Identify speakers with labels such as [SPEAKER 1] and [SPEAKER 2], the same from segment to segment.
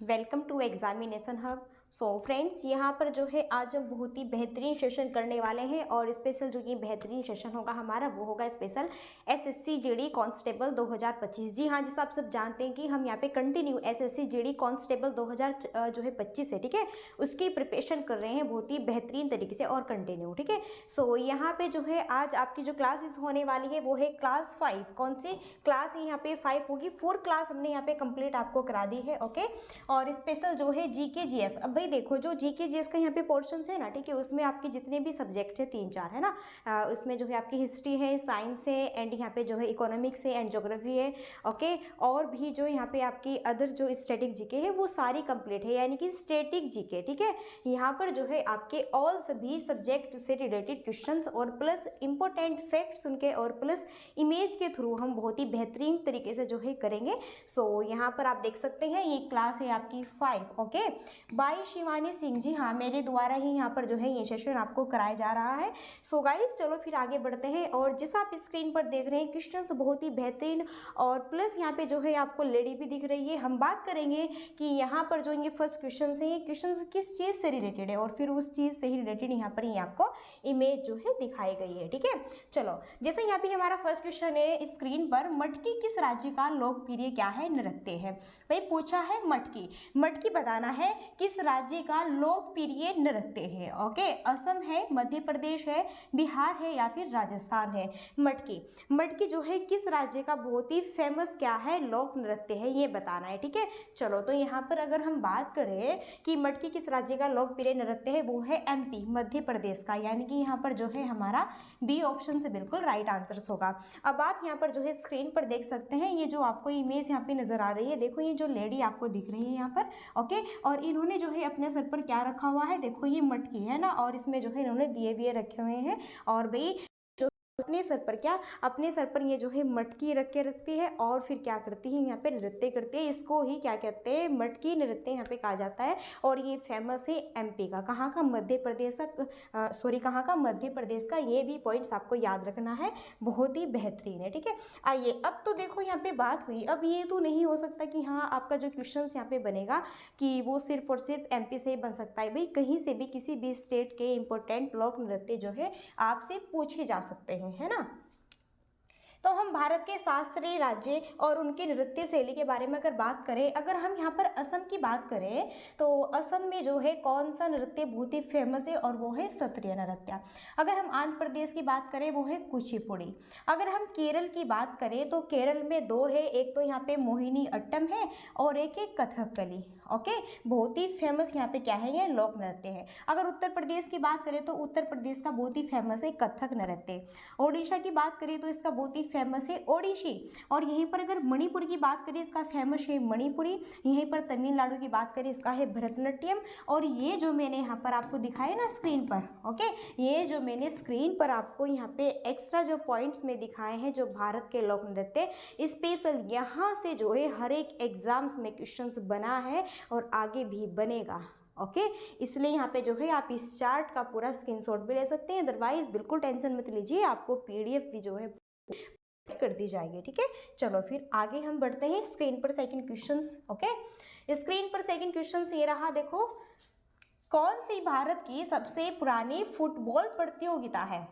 [SPEAKER 1] Welcome to examination hub. So friends, यहाँ पर जो है आज हम बहुत ही बेहतरीन सेशन करने वाले हैं और स्पेशल जो ये बेहतरीन सेशन होगा हमारा वो होगा स्पेशल एसएससी जीडी कांस्टेबल 2025। जी हाँ, जैसा आप सब जानते हैं कि हम यहाँ पे कंटिन्यू एसएससी जीडी कांस्टेबल 2025 है, ठीक है, उसकी प्रिपरेशन कर रहे हैं बहुत ही बेहतरीन तरीके से और कंटिन्यू, ठीक है। सो यहाँ पे जो है आज आपकी जो क्लासेस होने वाली है वो है क्लास 5। कौन सी क्लास यहाँ पे 5 होगी? 4 क्लास हमने यहाँ पे कंप्लीट आपको करा दी है, ओके। और स्पेशल जो है जीके जीएस। अब भाई देखो, जो जीके जीएस का यहाँ पे पोर्शन है ना, ठीक है, उसमें आपके जितने भी सब्जेक्ट है 3-4 है ना, उसमें जो है आपकी हिस्ट्री है, साइंस है, एंड यहाँ पे जो है इकोनॉमिक्स है एंड ज्योग्राफी है, ओके। और भी जो यहाँ पे आपकी अदर जो स्टैटिक जीके है वो सारी कंप्लीट है, यानी कि स्टैटिक जीके, ठीक है। यहाँ पर जो है आपके ऑल सभी सब्जेक्ट से रिलेटेड क्वेश्चंस और प्लस इंपॉर्टेंट फैक्ट्स उनके और प्लस इमेज के थ्रू हम बहुत ही बेहतरीन तरीके से जो है करेंगे। सो यहाँ पर आप देख सकते हैं ये क्लास है आपकी 5, ओके, बाय शिवानी सिंह जी। हाँ, मेरे द्वारा ही यहाँ पर जो है ये सेशन आपको कराया जा रहा है। सो गाइस, चलो फिर आगे बढ़ते हैं। और जैसा आप स्क्रीन पर देख रहे हैं क्वेश्चंस बहुत ही बेहतरीन और प्लस यहाँ पे जो है आपको लेडी भी दिख रही है। हम बात करेंगे कि यहाँ पर जो ये फर्स्ट क्वेश्चन है, ये क्वेश्चन किस चीज़ से रिलेटेड है और फिर उस चीज़ से ही रिलेटेड यहाँ पर आपको इमेज जो है दिखाई गई है, ठीक है। चलो, जैसे यहाँ पे हमारा फर्स्ट क्वेश्चन है स्क्रीन पर, मटकी किस राज्य का लोकप्रिय क्या है नृत्य है? भाई पूछा है मटकी, मटकी बताना है किस राज्य का लोकप्रिय नृत्य है, ओके। असम है, मध्य प्रदेश है, बिहार है या फिर राजस्थान है। मटकी, मटकी जो है किस राज्य का बहुत ही फेमस क्या है लोक नृत्य है, ये बताना है, ठीक है। चलो, तो यहाँ पर अगर हम बात करें कि मटकी किस राज्य का लोकप्रिय नृत्य है, वो है एमपी, मध्य प्रदेश का, यानी कि यहाँ पर जो है हमारा बी ऑप्शन से बिल्कुल राइट आंसर होगा। अब आप यहाँ पर जो है स्क्रीन पर देख सकते हैं, ये जो आपको इमेज यहाँ पे नजर आ रही है, देखो ये जो लेडी आपको दिख रही है यहाँ पर, ओके। और इन्होंने जो है अपने सर पर क्या रखा हुआ है? देखो ये मटकी है ना, और इसमें जो है इन्होंने दिए विए रखे हुए हैं। और भाई अपने सर पर क्या, अपने सर पर ये जो है मटकी रख के रखती है और फिर क्या करती है, यहाँ पे नृत्य करती है। इसको ही क्या कहते हैं? मटकी नृत्य यहाँ पे कहा जाता है। और ये फेमस है एमपी का, कहाँ का? मध्य प्रदेश का, सॉरी कहाँ का? मध्य प्रदेश का। ये भी पॉइंट्स आपको याद रखना है, बहुत ही बेहतरीन है, ठीक है। आइए, अब तो देखो यहाँ पे बात हुई, अब ये तो नहीं हो सकता कि हाँ आपका जो क्वेश्चन यहाँ पे बनेगा कि वो सिर्फ और सिर्फ एमपी से ही बन सकता है। भाई कहीं से भी किसी भी स्टेट के इंपॉर्टेंट लोक नृत्य जो है आपसे पूछे जा सकते हैं, है ना। तो हम भारत के शास्त्रीय राज्य और उनकी नृत्य शैली के बारे में अगर बात करें, अगर हम यहाँ पर असम की बात करें तो असम में जो है कौन सा नृत्य बहुत ही फेमस है और वो है सत्रिय नृत्य। अगर हम आंध्र प्रदेश की बात करें वो है कुचिपुड़ी। अगर हम केरल की बात करें तो केरल में दो है, एक तो यहाँ पे मोहिनी अट्टम है और एक है कथकली, ओके। बहुत ही फेमस यहाँ पे क्या है? ये लोक नृत्य है। अगर उत्तर प्रदेश की बात करें तो उत्तर प्रदेश का बहुत ही फेमस है कथक नृत्य। ओडिशा की बात करें तो इसका बहुत ही फेमस है ओडिसी। और यहीं पर अगर मणिपुर की बात करें इसका फेमस है मणिपुरी। यहीं पर तमिलनाडु की बात करें इसका है भरतनाट्यम। और ये जो मैंने यहाँ पर आपको दिखाया ना स्क्रीन पर, ओके, ये जो मैंने स्क्रीन पर आपको यहाँ पे एक्स्ट्रा जो पॉइंट्स में दिखाए हैं जो भारत के लोक नृत्य, स्पेशल यहाँ से जो है हर एक एग्जाम्स में क्वेश्चंस बना है और आगे भी बनेगा, ओके। इसलिए यहाँ पे जो है आप इस चार्ट का पूरा स्क्रीनशॉट भी ले सकते हैं, अदरवाइज बिल्कुल टेंशन मत लीजिए, आपको पीडीएफ भी जो है कर दी जाएगी, ठीक है। चलो फिर आगे हम बढ़ते हैं स्क्रीन पर सेकंड क्वेश्चंस, ओके। स्क्रीन पर सेकंड क्वेश्चंस ये रहा, देखो, कौन सी भारत की सबसे पुरानी फुटबॉल प्रतियोगिता है?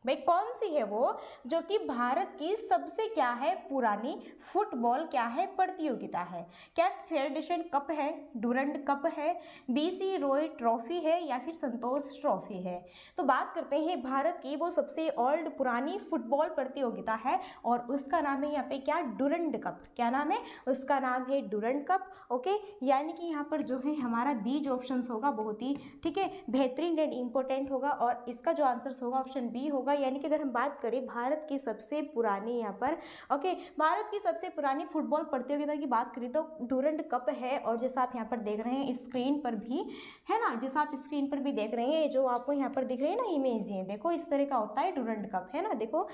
[SPEAKER 1] भाई कौन सी है वो जो कि भारत की सबसे क्या है? पुरानी फुटबॉल क्या है? प्रतियोगिता है। क्या फेडरेशन कप है, डुरंड कप है, बीसी रॉय ट्रॉफी है या फिर संतोष ट्रॉफी है? तो बात करते हैं भारत की वो सबसे ओल्ड पुरानी फुटबॉल प्रतियोगिता है और उसका नाम है यहाँ पे क्या? Durand cup. क्या नाम है उसका? नाम है डुरंड कप, ओके। यानी कि यहाँ पर जो है हमारा बीज ऑप्शन होगा, बहुत ही ठीक है बेहतरीन एंड इंपॉर्टेंट होगा और इसका जो आंसर होगा ऑप्शन बी होगा। यानी कि अगर हम बात करें भारत की सबसे पुरानी यहाँ पर, ओके, भारत की सबसे पुरानी फुटबॉल प्रतियोगिता की बात करें तो डुरंड कप है। और जैसा आप यहाँ पर देख रहे हैं स्क्रीन पर भी है ना, जैसा आप स्क्रीन पर भी देख रहे हैं, जो आपको यहाँ पर दिख रही है ना इमेज, ये देखो इस तरह का होता है डुरंड कप, है ना। देखो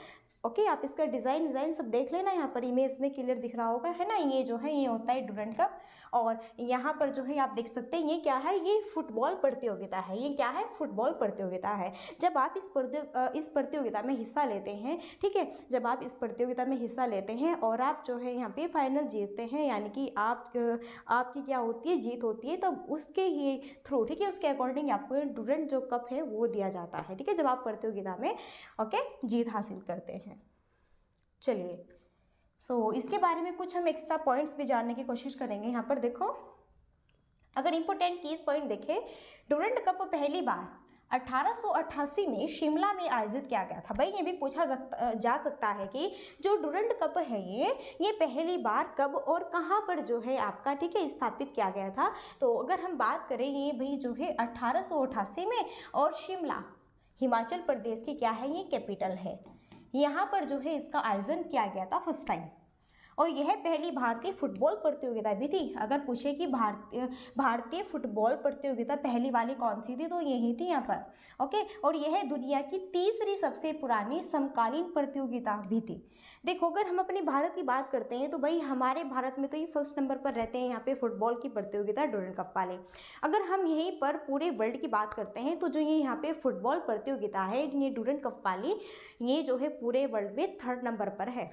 [SPEAKER 1] ओके आप इसका डिज़ाइन सब देख लेना, यहाँ पर इमेज में क्लियर दिख रहा होगा, है ना। ये जो है ये होता है डुरंड कप, और यहाँ पर जो है आप देख सकते हैं ये क्या है, ये फुटबॉल प्रतियोगिता है। ये क्या है, फुटबॉल प्रतियोगिता है। जब आप इस प्रतियोगिता में हिस्सा लेते हैं, ठीक है, जब आप इस प्रतियोगिता में हिस्सा लेते हैं और आप जो है यहाँ पे फाइनल जीतते हैं, यानी कि आपकी क्या होती है, जीत होती है, तब उसके ही थ्रू, ठीक है, उसके अकॉर्डिंग आपको डुरंड जो कप है वो दिया जाता है, ठीक है, जब आप प्रतियोगिता में ओके जीत हासिल करते हैं। चलिए इसके बारे में कुछ हम एक्स्ट्रा पॉइंट्स भी जानने की कोशिश करेंगे। यहाँ पर देखो, अगर इंपॉर्टेंट कीज पॉइंट देखें, डुरंड कप पहली बार 1888 में शिमला में आयोजित किया गया था। भाई ये भी पूछा जा सकता है कि जो डुरंड कप है ये पहली बार कब और कहाँ पर जो है आपका, ठीक है, स्थापित किया गया था। तो अगर हम बात करें, ये भाई जो है 1888 में, और शिमला हिमाचल प्रदेश की क्या है, ये कैपिटल है, यहाँ पर जो है इसका आयोजन किया गया था फर्स्ट टाइम। और यह पहली भारतीय फुटबॉल प्रतियोगिता भी थी। अगर पूछे कि भारतीय फुटबॉल प्रतियोगिता पहली वाली कौन सी थी, तो यही थी यहाँ पर, ओके। और यह दुनिया की तीसरी सबसे पुरानी समकालीन प्रतियोगिता भी थी। देखो अगर हम अपने भारत की बात करते हैं तो भाई हमारे भारत में तो ये फर्स्ट नंबर पर रहते हैं यहाँ पे फुटबॉल की प्रतियोगिता डुरंड कप वाले। अगर हम यहीं पर पूरे वर्ल्ड की बात करते हैं तो जो ये यहाँ पे फुटबॉल प्रतियोगिता है, ये डुरंड कप वाली, ये जो है पूरे वर्ल्ड में थर्ड नंबर पर है।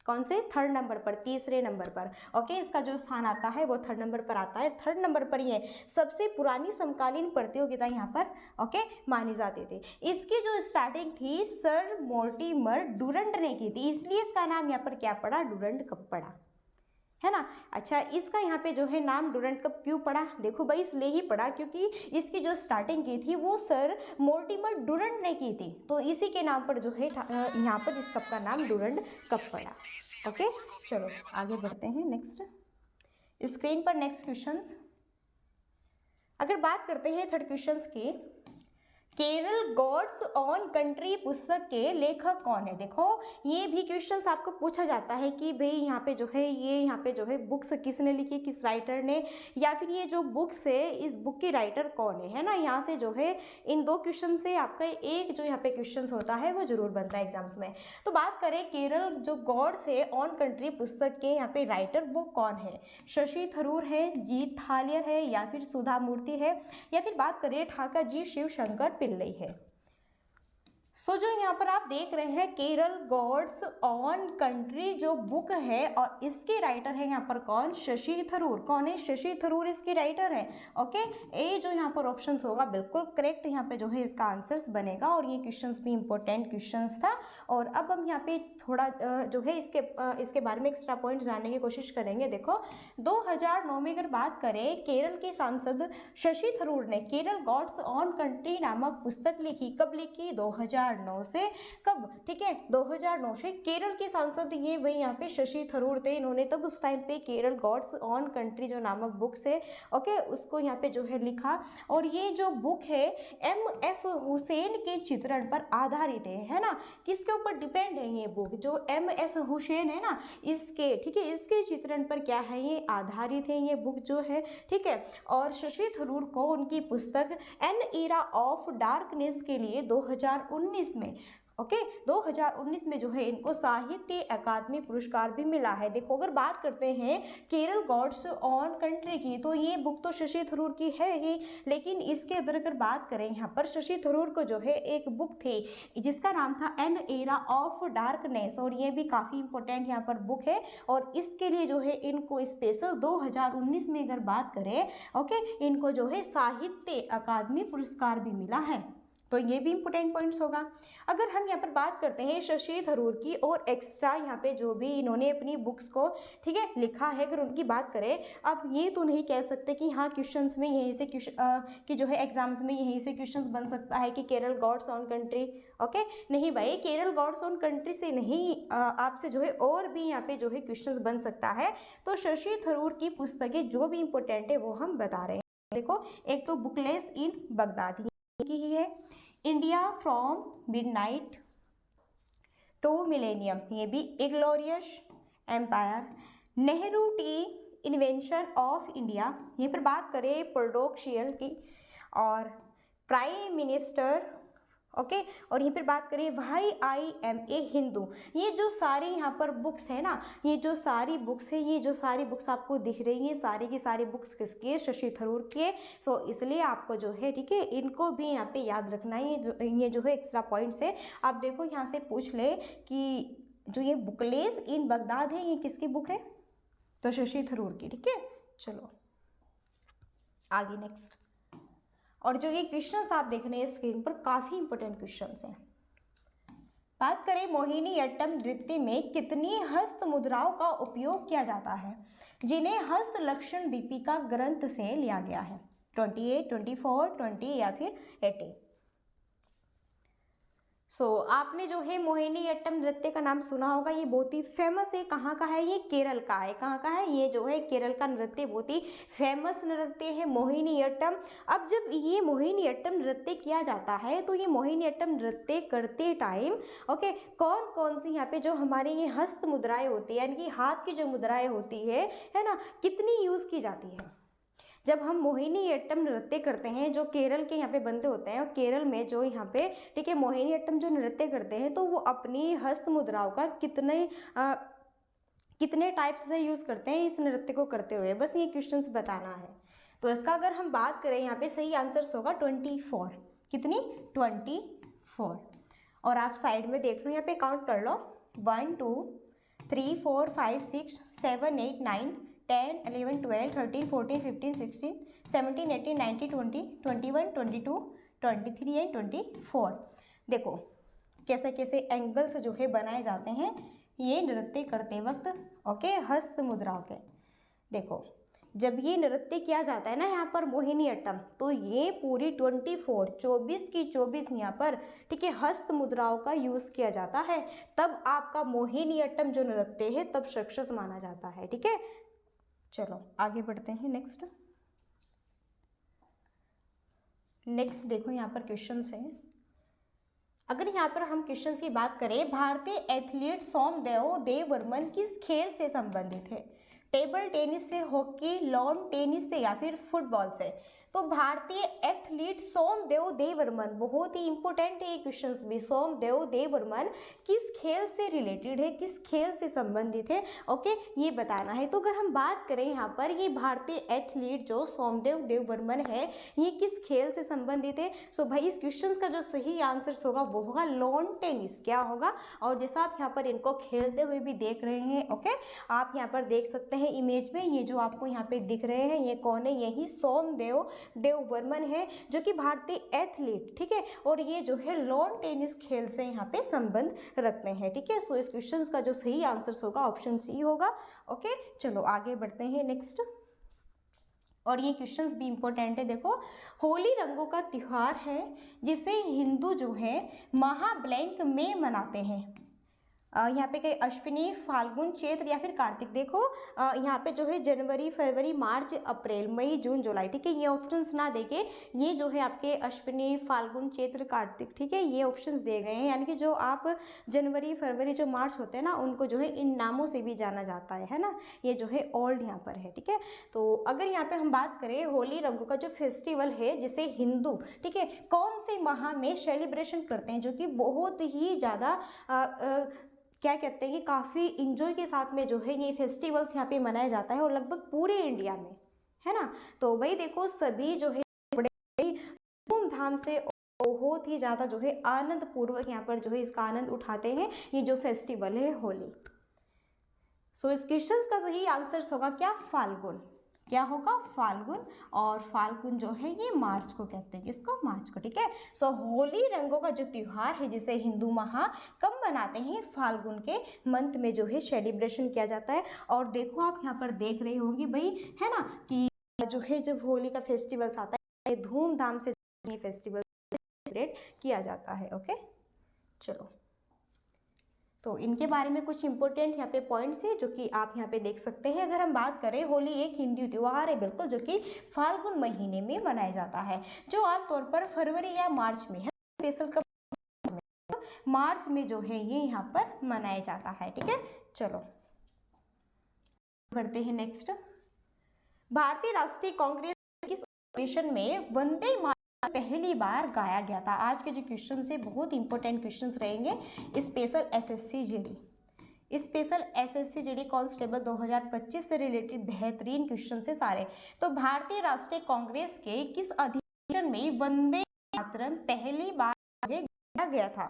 [SPEAKER 1] कौन से, थर्ड नंबर पर, तीसरे नंबर पर, ओके। इसका जो स्थान आता है वो थर्ड नंबर पर आता है। थर्ड नंबर पर ये सबसे पुरानी समकालीन प्रतियोगिता यहाँ पर ओके मानी जाती थी। इसकी जो स्टार्टिंग थी सर मोर्टिमर डुरंड ने की थी, इसलिए इसका नाम यहाँ पर क्या पड़ा, डुरंड कप पड़ा, है ना। अच्छा इसका यहाँ पे जो है नाम डुरंड कप क्यों पड़ा, देखो भाई इसलिए ही पड़ा क्योंकि इसकी जो स्टार्टिंग की थी वो सर मोर्टिमर डुरंड ने की थी, तो इसी के नाम पर जो है यहाँ पर इस कप का नाम डुरंड कप पड़ा, ओके। चलो आगे बढ़ते हैं नेक्स्ट स्क्रीन पर। नेक्स्ट क्वेश्चंस, अगर बात करते हैं थर्ड क्वेश्चंस की, केरल गॉड्स ऑन कंट्री पुस्तक के लेखक कौन है। देखो ये भी क्वेश्चंस आपको पूछा जाता है कि भाई यहाँ पे जो है ये यहाँ पे जो है बुक्स किसने लिखी, किस राइटर ने, या फिर ये जो बुक्स है इस बुक की राइटर कौन है ना। यहाँ से जो है इन दो क्वेश्चन से आपका एक जो यहाँ पे क्वेश्चन होता है वो जरूर बनता है एग्जाम्स में। तो बात करें केरल जो गॉड्स है ऑन कंट्री पुस्तक के यहाँ पे राइटर वो कौन है, शशि थरूर है, जीत थालियर है, या फिर सुधा मूर्ति है, या फिर बात करें ठाकर जी शिवशंकर पिल्लई है। जो यहाँ पर आप देख रहे हैं केरल गॉड्स ऑन कंट्री जो बुक है और इसके राइटर है यहाँ पर कौन, शशि थरूर। कौन है, शशि थरूर इसके राइटर है, ओके। ए जो यहाँ पर ऑप्शन होगा बिल्कुल करेक्ट यहाँ पे जो है इसका आंसर्स बनेगा, और ये क्वेश्चंस भी इंपॉर्टेंट क्वेश्चंस था। और अब हम यहाँ पे थोड़ा जो है इसके बारे में एक्स्ट्रा पॉइंट जानने की कोशिश करेंगे। देखो 2009 में अगर बात करें, केरल के सांसद शशि थरूर ने केरल गॉड्स ऑन कंट्री नामक पुस्तक लिखी। कब लिखी, 2009 से। कब, ठीक है, 2009 से। केरल के सांसद ये वही यहाँ पे शशि थरूर थे, इन्होंने तब उस टाइम पे केरल गॉड्स ऑन कंट्री जो नामक बुक से ओके उसको यहाँ पे जो है लिखा। और ये जो बुक है MF हुसैन के चित्रण पर आधारित है ना। किसके ऊपर डिपेंड है ये बुक, जो MS हुसैन है ना इसके, ठीक है, इसके चित्रण पर क्या है ये आधारित है ये बुक जो है, ठीक है। और शशि थरूर को उनकी पुस्तक एन एरा ऑफ डार्कनेस के लिए 2019 में ओके 2019 में जो है इनको साहित्य अकादमी पुरस्कार भी मिला है। देखो अगर बात करते हैं केरल गॉड्स ऑन कंट्री की, तो ये बुक तो शशि थरूर की है ही, लेकिन इसके अंदर अगर बात करें यहाँ पर शशि थरूर को जो है एक बुक थी जिसका नाम था एन एरा ऑफ डार्कनेस, और ये भी काफ़ी इंपॉर्टेंट यहाँ पर बुक है। और इसके लिए जो है इनको स्पेशल 2019 में अगर बात करें ओके इनको जो है साहित्य अकादमी पुरस्कार भी मिला है, तो ये भी इंपॉर्टेंट पॉइंट्स होगा। अगर हम यहाँ पर बात करते हैं शशि थरूर की और एक्स्ट्रा यहाँ पे जो भी इन्होंने अपनी बुक्स को ठीक है लिखा है, अगर उनकी बात करें, अब ये तो नहीं कह सकते कि हाँ क्वेश्चंस में यहीं से कि जो है एग्जाम्स में यहीं से क्वेश्चंस बन सकता है कि Kerala God's own country okay नहीं भाई, केरल गॉड्स ऑन कंट्री से नहीं, आपसे जो है और भी यहाँ पे जो है क्वेश्चंस बन सकता है। तो शशि थरूर की पुस्तकें जो भी इंपॉर्टेंट है वो हम बता रहे हैं। देखो एक तो बुकलेस इन बगदाद की ही है, India from midnight to millennium, ये भी a glorious empire, Nehru the invention of India, ये पर बात करें प्रोडोक्शियल की, और प्राइम मिनिस्टर ओके। और यहीं पर बात करें YIMA हिंदू, ये जो सारी यहाँ पर बुक्स है ना, ये जो सारी बुक्स है, ये जो सारी बुक्स आपको दिख रही हैं, सारी की सारी बुक्स किसकी है, शशि थरूर की है। सो इसलिए आपको जो है, ठीक है, इनको भी यहाँ पे याद रखना है। ये जो है एक्स्ट्रा पॉइंट्स है। आप देखो यहाँ से पूछ ले कि जो ये बुकलेस इन बगदाद है, ये किसकी बुक है, तो शशि थरूर की, ठीक है। चलो आगे नेक्स्ट। और जो ये क्वेश्चंस आप देख रहे हैं स्क्रीन पर, काफी इंपॉर्टेंट क्वेश्चंस हैं। बात करें मोहिनीअट्टम नृत्य में कितनी हस्त मुद्राओं का उपयोग किया जाता है, जिन्हें हस्त लक्षण दीपिका ग्रंथ से लिया गया है? 28, 24, 20 या फिर 18? आपने जो है मोहिनीअट्टम नृत्य का नाम सुना होगा, ये बहुत ही फेमस है। कहाँ का है ये? केरल का है। कहाँ का है ये? जो है केरल का नृत्य, बहुत ही फेमस नृत्य है मोहिनीअट्टम। अब जब ये मोहिनीअट्टम नृत्य किया जाता है, तो ये मोहिनीअट्टम नृत्य करते टाइम ओके, कौन कौन सी यहाँ पे जो हमारे ये हस्त मुद्राएं होती है, यानी कि हाथ की जो मुद्राएं होती है ना, कितनी यूज की जाती है? जब हम मोहिनीअट्टम नृत्य करते हैं, जो केरल के यहाँ पे बंदे होते हैं, और केरल में जो यहाँ पे, ठीक है, मोहिनीअट्टम जो नृत्य करते हैं, तो वो अपनी हस्त मुद्राओं का कितने टाइप्स से यूज करते हैं इस नृत्य को करते हुए, बस ये क्वेश्चंस बताना है। तो इसका अगर हम बात करें यहाँ पे, सही आंसर होगा 24। कितनी? 24। और आप साइड में देख लो, यहाँ पे काउंट कर लो, 1 2 3 4 5 6 7 8 9 10 11 12 13 14 15 16 17 18 19 20 21 22 23 एंड 24। देखो कैसे कैसे एंगल्स जो है बनाए जाते हैं ये नृत्य करते वक्त, ओके, हस्त मुद्राओं के। देखो जब ये नृत्य किया जाता है ना यहाँ पर मोहिनीअट्टम, तो ये पूरी 24 की 24 यहाँ पर, ठीक है, हस्त मुद्राओं का यूज किया जाता है। तब आपका मोहिनीअट्टम जो नृत्य है तब सक्सेस माना जाता है, ठीक है। चलो आगे बढ़ते हैं। नेक्स्ट देखो यहाँ पर क्वेश्चंस हैं। अगर यहाँ पर हम क्वेश्चंस की बात करें, भारतीय एथलीट सोमदेव देववर्मन किस खेल से संबंधित है? टेबल टेनिस से, हॉकी, लॉन टेनिस से या फिर फुटबॉल से? तो भारतीय एथलीट सोमदेव देववर्मन, बहुत ही इंपॉर्टेंट है ये क्वेश्चंस भी, सोमदेव देववर्मन किस खेल से रिलेटेड है, किस खेल से संबंधित है, ओके, ये बताना है। तो अगर हम बात करें यहाँ पर, ये भारतीय एथलीट जो सोमदेव देववर्मन है, ये किस खेल से संबंधित है? सो भाई इस क्वेश्चन का जो सही आंसर होगा वो होगा लॉन टेनिस। क्या होगा? और जैसा आप यहाँ पर इनको खेलते हुए भी देख रहे हैं, ओके, आप यहाँ पर देख सकते हैं इमेज में, ये जो आपको यहाँ पे दिख रहे हैं ये कौन है? यही सोमदेव देववर्मन है, जो कि भारतीय एथलीट, ठीक है, और ये जो है लॉन टेनिस खेल से यहाँ पे संबंध रखते हैं, ठीक है। सो इस क्वेश्चन का जो सही आंसर होगा ऑप्शन सी होगा, ओके। चलो आगे बढ़ते हैं नेक्स्ट। और ये क्वेश्चंस भी इंपॉर्टेंट है। देखो, होली रंगों का त्योहार है जिसे हिंदू जो है महाब्लैंक में मनाते हैं। यहाँ पे कहीं अश्विनी, फाल्गुन, चैत्र या फिर कार्तिक। देखो यहाँ पे जो है जनवरी, फरवरी, मार्च, अप्रैल, मई, जून, जुलाई, ठीक है, ये ऑप्शंस ना देके ये जो है आपके अश्विनी, फाल्गुन, चैत्र, कार्तिक, ठीक है, ये ऑप्शंस दे गए हैं। यानी कि जो आप जनवरी, फरवरी, जो मार्च होते हैं ना, उनको जो है इन नामों से भी जाना जाता है ना, ये जो है ओल्ड यहाँ पर है, ठीक है। तो अगर यहाँ पे हम बात करें होली रंगों का जो फेस्टिवल है जिसे हिंदू, ठीक है, कौन से माह में सेलिब्रेशन करते हैं, जो कि बहुत ही ज़्यादा क्या कहते हैं कि काफ़ी इंजॉय के साथ में जो है ये फेस्टिवल्स यहाँ पे मनाया जाता है, और लगभग पूरे इंडिया में, है ना। तो वही देखो सभी जो है बड़े धूमधाम से बहुत ही ज़्यादा जो है आनंद पूर्वक यहाँ पर जो है इसका आनंद उठाते हैं, ये जो फेस्टिवल है होली। सो इस क्वेश्चन का सही आंसर होगा क्या? फाल्गुन। क्या होगा? फाल्गुन। और फाल्गुन जो है ये मार्च को कहते हैं, किसको? मार्च को, ठीक है। सो होली रंगों का जो त्योहार है जिसे हिंदू महा कब मनाते हैं? फाल्गुन के मंथ में जो है सेलिब्रेशन किया जाता है। और देखो आप यहाँ पर देख रहे होंगे भाई, है ना, कि जो है जब होली का फेस्टिवल्स आता है धूमधाम से ये फेस्टिवल सेलिब्रेट किया जाता है, ओके। चलो, तो इनके बारे में कुछ इंपॉर्टेंट यहाँ पे पॉइंट्स है जो कि आप यहाँ पे देख सकते हैं। अगर हम बात करें, होली एक हिंदू त्योहार है बिल्कुल, जो कि फाल्गुन महीने में मनाया जाता है, जो आमतौर पर फरवरी या मार्च में है। स्पेशल कब? मार्च में जो है ये यहाँ पर मनाया जाता है, ठीक है। चलो बढ़ते हैं नेक्स्ट। भारतीय राष्ट्रीय कांग्रेस किस अधिवेशन में वंदे मातरम पहली बार गाया गया था। आज के जो क्वेश्चन है बहुत इंपॉर्टेंट क्वेश्चन रहेंगे। Special SSC GD, special SSC GD constable 2025 से रिलेटेड बेहतरीन क्वेश्चन है सारे। तो भारतीय राष्ट्रीय कांग्रेस के किस अधिवेशन में वंदे मातरम पहली बार गाया गया था?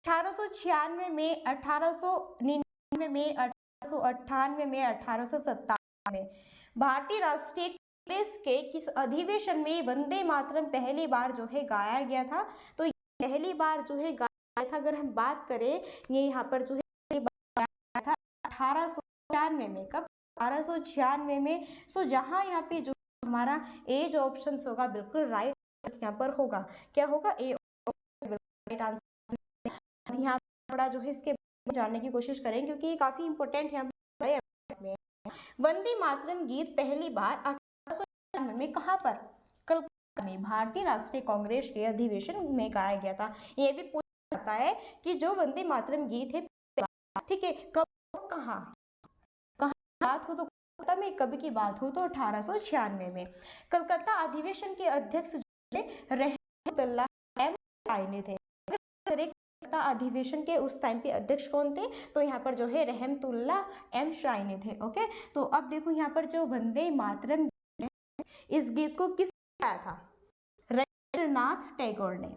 [SPEAKER 1] 1896 में, 1899 में, 1898 में, 1897 में। भारतीय राष्ट्रीय कांग्रेस के किस अधिवेशन में वंदे मातरम पहली बार जो है गाया गया था? तो पहली बार जो है गाया था, अगर हम बात करें ये यहाँ पर जो है गाया था 1896 में। कब? 1896 में। सो जहाँ यहाँ पे जो हमारा ए जो ऑप्शन होगा बिल्कुल राइट यहाँ पर होगा। क्या होगा? ए राइट आंसर। यहाँ थोड़ा जो है इसके जानने की कोशिश करें क्योंकि ये काफी इंपॉर्टेंट है। वंदे मातरम गीत पहली बार 1896 में कहाँ पर? कलकत्ता में भारतीय राष्ट्रीय कांग्रेस के अधिवेशन में गाया गया था। ये भी पूछा जाता है कि जो वंदे मातरम गीत है, ठीक है, कब कहाँ बात हो तो कलकत्ता में, कब की बात हो तो 1896 में। कलकत्ता अधिवेशन के अध्यक्ष रहमतुल्लाह एम शाइनी थे। अधिवेशन के उस टाइम पे अध्यक्ष कौन थे? तो यहाँ पर जो है रहमतुल्लाह एम शाइनी थे। ओके, तो अब देखो यहाँ पर जो वंदे मातरम, इस गीत को किस गाया था? रविंद्रनाथ टैगोर ने।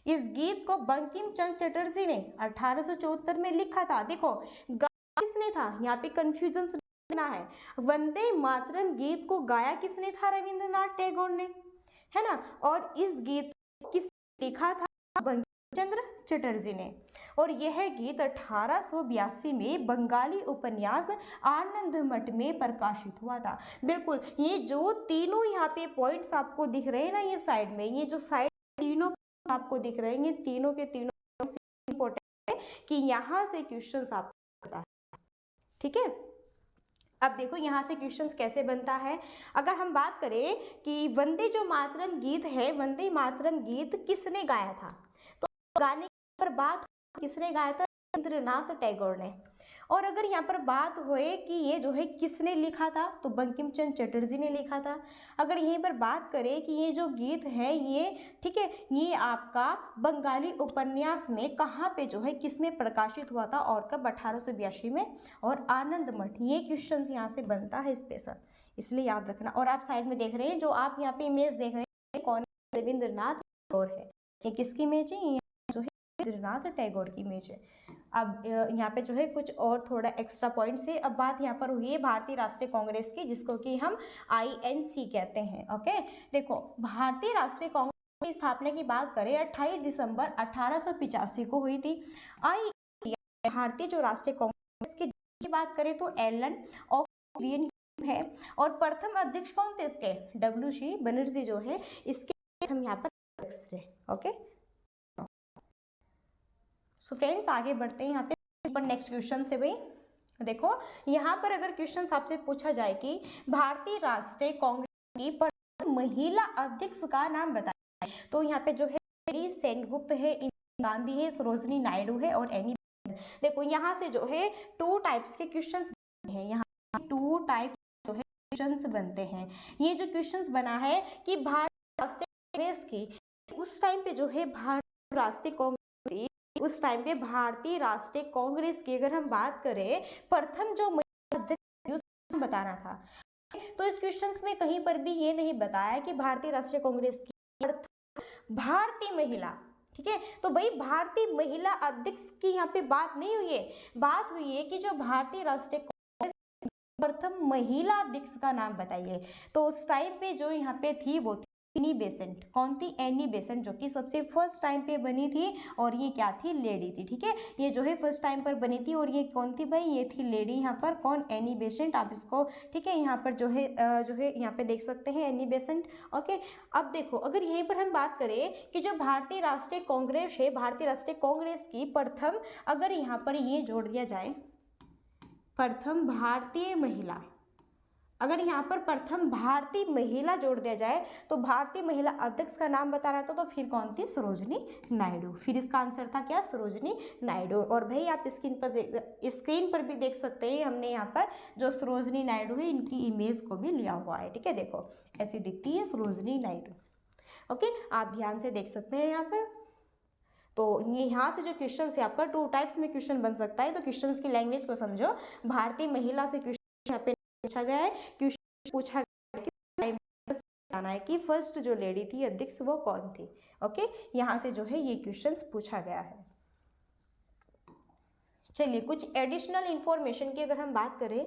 [SPEAKER 1] इस गीत को बंकिम चंद्र चटर्जी ने 1874 में लिखा था। देखो किसने था, यहाँ पे कंफ्यूजन ना है। वंदे मातरम गीत को गाया किसने था? रविंद्रनाथ टैगोर ने, है ना। और इस गीत को किसने लिखा था? बंकिम चंद्र चटर्जी ने। और यह गीत 1882 में बंगाली उपन्यास आनंद मठ में प्रकाशित हुआ था। बिल्कुल, ये जो तीनों यहाँ पे पॉइंट्स आपको दिख रहे हैं ना, ये साइड में, ये जो साइड तीनों आपको दिख रहे हैं, ये तीनों के तीनों इंपॉर्टेंट है कि यहाँ से क्वेश्चंस आपको पता है। ठीक है, अब देखो यहाँ से क्वेश्चंस कैसे बनता है। अगर हम बात करें कि वंदे जो मातरम गीत है, वंदे मातरम गीत किसने गाया था? तो गाने पर बात किसने गाया था? रविंद्रनाथ टैगोर ने। और अगर यहाँ पर बात होए कि ये जो है किसने लिखा था, तो बंकिम चंद्र चटर्जी ने लिखा था। अगर यहीं पर बात करें कि ये जो गीत है ये, ठीक है, ये आपका बंगाली उपन्यास में कहाँ पे जो है किसमें प्रकाशित हुआ था और कब? 1882 में। और आनंद मठ, ये क्वेश्चन यहाँ से बनता है स्पेशल, इसलिए याद रखना। और आप साइड में देख रहे हैं, जो आप यहाँ पे इमेज देख रहे हैं, कौन? रविंद्रनाथ टैगोर है। ये किसकी इमेज है? ये जो है रविंद्रनाथ टैगोर की इमेज है। अब यहाँ पे जो है कुछ और थोड़ा एक्स्ट्रा पॉइंट्स है। अब बात यहाँ पर हुई है भारतीय राष्ट्रीय कांग्रेस की, जिसको कि हम INC कहते हैं। ओके, देखो भारतीय राष्ट्रीय कांग्रेस की स्थापना की बात करें 28 दिसंबर 1885 को हुई थी। भारतीय जो राष्ट्रीय कांग्रेस की बात करें तो एलन ऑफ है। और प्रथम अध्यक्ष कौन थे इसके? WC बनर्जी जो है इसके हम यहाँ पर अध्यक्ष थे। ओके, सो फ्रेंड्स आगे बढ़ते हैं। यहाँ पे नेक्स्ट क्वेश्चन से भाई देखो, यहाँ पर अगर क्वेश्चन आपसे पूछा जाए कि भारतीय राष्ट्रीय कांग्रेस की प्रथम महिला अध्यक्ष का नाम बताएं, तो यहाँ पे जो है सेनगुप्त है, इंदिरा गांधी है, सरोजनी नायडू है और एनी। देखो यहाँ से जो है 2 टाइप्स के क्वेश्चन हैं। यहाँ 2 टाइप जो है क्वेश्चन बनते हैं। ये जो क्वेश्चन बना है कि भारतीय राष्ट्रीय कांग्रेस की उस टाइम पे जो है भारतीय राष्ट्रीय कांग्रेस उस टाइम पे भारतीय राष्ट्रीय कांग्रेस की अगर हम बात करें प्रथम जो महिला अध्यक्ष बताना था, तो इस क्वेश्चन में कहीं पर भी ये नहीं बताया कि भारतीय राष्ट्रीय कांग्रेस की भारतीय महिला, ठीक है। तो भाई भारतीय महिला अध्यक्ष की यहाँ पे बात नहीं हुई है, बात हुई है कि जो भारतीय राष्ट्रीय कांग्रेस प्रथम महिला अध्यक्ष का नाम बताइए। तो उस टाइम पे जो यहाँ पे थी वो एनी बेसेंट। कौन थी? एनी बेसेंट, जो कि सबसे फर्स्ट टाइम पे बनी थी और ये क्या थी? लेडी थी। ठीक है, ये जो है फर्स्ट टाइम पर बनी थी और ये कौन थी भाई? ये थी लेडी। यहाँ पर कौन? Annie Besant. आप इसको ठीक है यहाँ पर जो है यहाँ पे देख सकते हैं एनी बेसेंट। ओके, अब देखो अगर यहीं पर हम बात करें कि जो भारतीय राष्ट्रीय कांग्रेस है, भारतीय राष्ट्रीय कांग्रेस की प्रथम, अगर यहाँ पर ये जोड़ दिया जाए प्रथम भारतीय महिला, अगर यहाँ पर प्रथम भारतीय महिला जोड़ दिया जाए तो भारतीय महिला अध्यक्ष का नाम बता रहा था, तो फिर कौन थी? सरोजनी नायडू। फिर इसका आंसर था क्या? सरोजनी नायडू। और भाई आप स्क्रीन पर भी देख सकते हैं, हमने यहाँ पर जो सरोजनी नायडू है इनकी इमेज को भी लिया हुआ है। ठीक है, देखो ऐसी दिखती है सरोजनी नायडू। ओके, आप ध्यान से देख सकते हैं यहाँ पर। तो ये यहाँ से जो क्वेश्चन है आपका 2 टाइप्स में क्वेश्चन बन सकता है, तो क्वेश्चन की लैंग्वेज को समझो। भारतीय महिला से क्वेश्चन यहाँ पे पूछा गया है, क्वेश्चन पूछा गया है जाना है कि फर्स्ट जो लेडी थी अध्यक्ष वो कौन थी। ओके, यहाँ से जो है ये क्वेश्चन पूछा गया है। चलिए कुछ एडिशनल इंफॉर्मेशन की अगर हम बात करें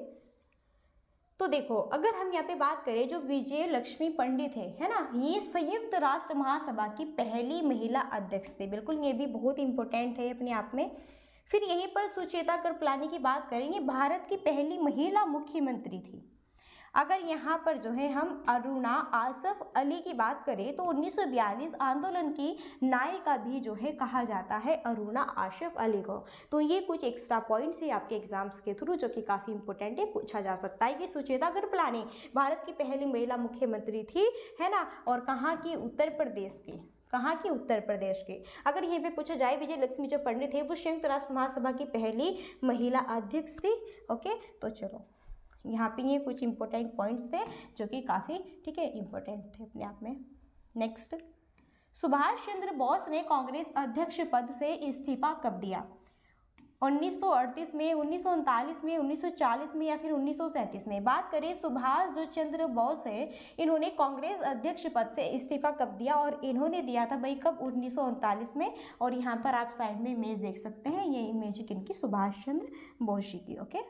[SPEAKER 1] तो देखो, अगर हम यहाँ पे बात करें जो विजय लक्ष्मी पंडित है ना, ये संयुक्त राष्ट्र महासभा की पहली महिला अध्यक्ष थी। बिल्कुल, ये भी बहुत इंपॉर्टेंट है अपने आप में। फिर यहीं पर सुचेता कृपलानी की बात करेंगे, भारत की पहली महिला मुख्यमंत्री थी। अगर यहाँ पर जो है हम अरुणा आसफ अली की बात करें तो 1942 आंदोलन की नायिका भी जो है कहा जाता है अरुणा आसफ अली को। तो ये कुछ एक्स्ट्रा पॉइंट्स है आपके एग्जाम्स के थ्रू जो कि काफ़ी इंपॉर्टेंट है, पूछा जा सकता है कि सुचेता कृपलानी भारत की पहली महिला मुख्यमंत्री थी, है ना, और कहाँ की, उत्तर प्रदेश की। कहाँ की, उत्तर प्रदेश के। अगर यहीं पे पूछा जाए विजय लक्ष्मी जो पंडित है वो संयुक्त राष्ट्र महासभा की पहली महिला अध्यक्ष थी। ओके, तो चलो यहाँ पे ये कुछ इंपॉर्टेंट पॉइंट्स थे जो कि काफ़ी ठीक है इंपॉर्टेंट थे अपने आप में। नेक्स्ट, सुभाष चंद्र बोस ने कांग्रेस अध्यक्ष पद से इस्तीफा कब दिया? 1938 में, 1939 में, 1940 में या फिर 1937 में? बात करें सुभाष जो चंद्र बोस है, इन्होंने कांग्रेस अध्यक्ष पद से इस्तीफा कब दिया? और इन्होंने दिया था भाई कब? 1939 में। और यहाँ पर आप साइड में इमेज देख सकते हैं, ये इमेज किनकी? सुभाष चंद्र बोस जी की। ओके,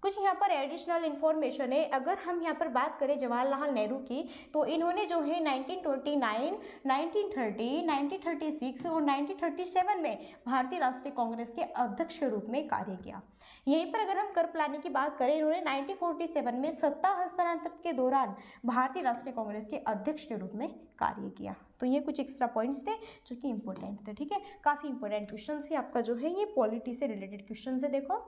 [SPEAKER 1] कुछ यहाँ पर एडिशनल इन्फॉर्मेशन है। अगर हम यहाँ पर बात करें जवाहरलाल नेहरू की, तो इन्होंने जो है 1929, 1930, 1936 और 1937 में भारतीय राष्ट्रीय कांग्रेस के अध्यक्ष के रूप में कार्य किया। यहीं पर अगर हम कृपलानी की बात करें, इन्होंने 1947 में सत्ता हस्तांतरण के दौरान भारतीय राष्ट्रीय कांग्रेस के अध्यक्ष के रूप में कार्य किया। तो ये कुछ एक्स्ट्रा पॉइंट्स थे जो कि इंपॉर्टेंट थे। ठीक है, काफ़ी इंपॉर्टेंट क्वेश्चन है आपका जो है ये पॉलिटी से रिलेटेड क्वेश्चन है। देखो,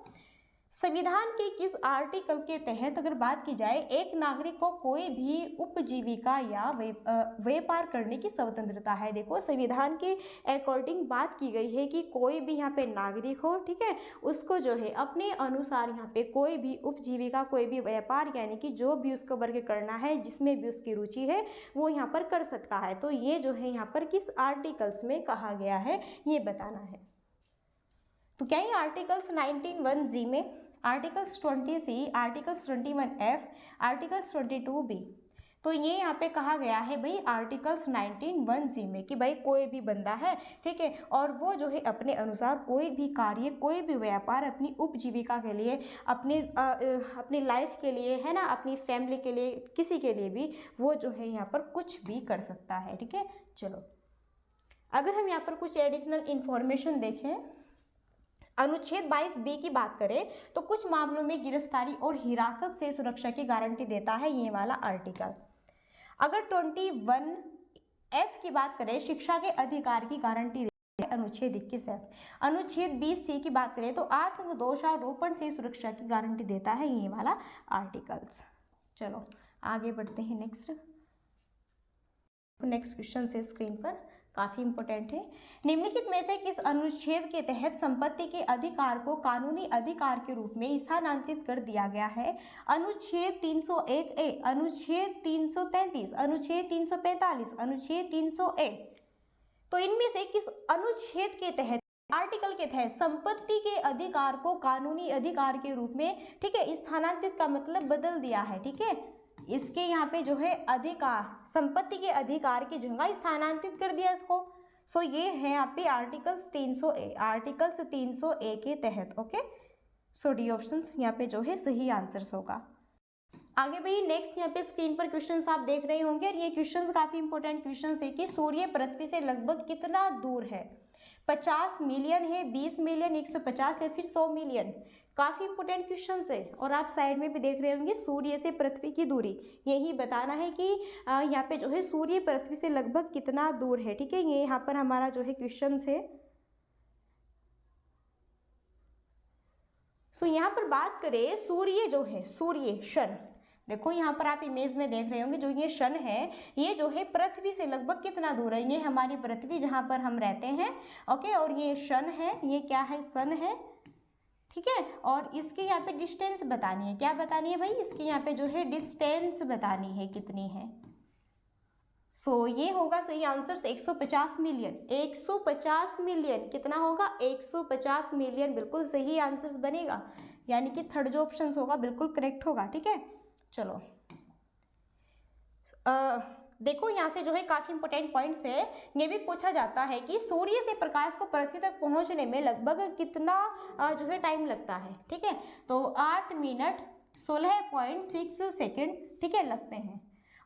[SPEAKER 1] संविधान के किस आर्टिकल के तहत अगर बात की जाए एक नागरिक को कोई भी उपजीविका या व्यापार करने की स्वतंत्रता है? देखो, संविधान के अकॉर्डिंग बात की गई है कि कोई भी यहाँ पे नागरिक हो, ठीक है, उसको जो है अपने अनुसार यहाँ पे कोई भी उपजीविका, कोई भी व्यापार, यानी कि जो भी उसको वर्ग करना है, जिसमें भी उसकी रुचि है वो यहाँ पर कर सकता है। तो ये जो है यहाँ पर किस आर्टिकल्स में कहा गया है ये बताना है। तो क्या ये आर्टिकल्स 19(1)(g) में, articles 20(c), articles 21(f), articles 22(b)? तो ये यहाँ पे कहा गया है भाई आर्टिकल्स 19(1)(g) में कि भाई कोई भी बंदा है, ठीक है, और वो जो है अपने अनुसार कोई भी कार्य, कोई भी व्यापार अपनी उपजीविका के लिए, अपनी लाइफ के लिए, है ना, अपनी फैमिली के लिए, किसी के लिए भी वो जो है यहाँ पर कुछ भी कर सकता है। ठीक है, चलो अगर हम यहाँ पर कुछ एडिशनल इंफॉर्मेशन देखें, अनुच्छेद 22(b) की बात करें तो कुछ मामलों में गिरफ्तारी और हिरासत से सुरक्षा की गारंटी देता है ये वाला आर्टिकल। अगर 21(f) की बात करें, शिक्षा के अधिकार की गारंटी देता है अनुच्छेद 21(f). अनुच्छेद 20(c) की बात करें तो आत्मदोषारोपण से सुरक्षा की गारंटी देता है ये वाला आर्टिकल्स। चलो आगे बढ़ते हैं। नेक्स्ट क्वेश्चन से स्क्रीन पर काफी इंपॉर्टेंट है। निम्नलिखित में से किस अनुच्छेद के तहत संपत्ति के अधिकार को कानूनी अधिकार के रूप में स्थानांतरित कर दिया गया है? अनुच्छेद 301(a), अनुच्छेद 333, अनुच्छेद 345, अनुच्छेद 300(a)। तो इनमें से किस अनुच्छेद के तहत, आर्टिकल के तहत संपत्ति के अधिकार को कानूनी अधिकार के रूप में, ठीक है, स्थानांतरित का मतलब बदल दिया है। ठीक है, इसके यहाँ पे जो है अधिकार, संपत्ति के अधिकार की जगह स्थानांतरित कर दिया इसको। सो ये है यहाँ पे आर्टिकल्स 300(a), आर्टिकल्स 300(a) के तहत। ओके, सो डी ऑप्शन यहाँ पे जो है सही आंसर्स होगा। आगे भाई नेक्स्ट यहाँ पे स्क्रीन पर क्वेश्चंस आप देख रहे होंगे और ये क्वेश्चंस काफी इंपॉर्टेंट क्वेश्चंस है कि सूर्य पृथ्वी से लगभग कितना दूर है? 50 मिलियन है, 20 मिलियन, 150 या फिर 100 मिलियन? काफी इंपॉर्टेंट क्वेश्चंस है। और आप साइड में भी देख रहे होंगे सूर्य से पृथ्वी की दूरी, यही बताना है कि यहाँ पे जो है सूर्य पृथ्वी से लगभग कितना दूर है। ठीक है, ये यहाँ पर हमारा जो है क्वेश्चंस है। सो यहाँ पर बात करें सूर्य जो है, सूर्य सन, देखो यहाँ पर आप इमेज में देख रहे होंगे जो ये सन है, ये जो है पृथ्वी से लगभग कितना दूर है? ये हमारी पृथ्वी जहाँ पर हम रहते हैं। ओके, और ये सन है, ये क्या है? सन है। ठीक है, और इसके यहाँ पे डिस्टेंस बतानी है। क्या बतानी है भाई? इसके यहाँ पे जो है डिस्टेंस बतानी है, कितनी है। ये होगा सही आंसर 150 मिलियन। 150 मिलियन कितना होगा? 150 मिलियन बिल्कुल सही आंसर बनेगा, यानी कि थर्ड जो ऑप्शन होगा बिल्कुल करेक्ट होगा। ठीक है, चलो देखो यहाँ से जो है काफी इंपॉर्टेंट पॉइंट्स है। ये भी पूछा जाता है कि सूर्य से प्रकाश को पृथ्वी तक पहुंचने में लगभग कितना जो है टाइम लगता है। ठीक है, तो 8 मिनट 16.6 सेकेंड ठीक है लगते हैं,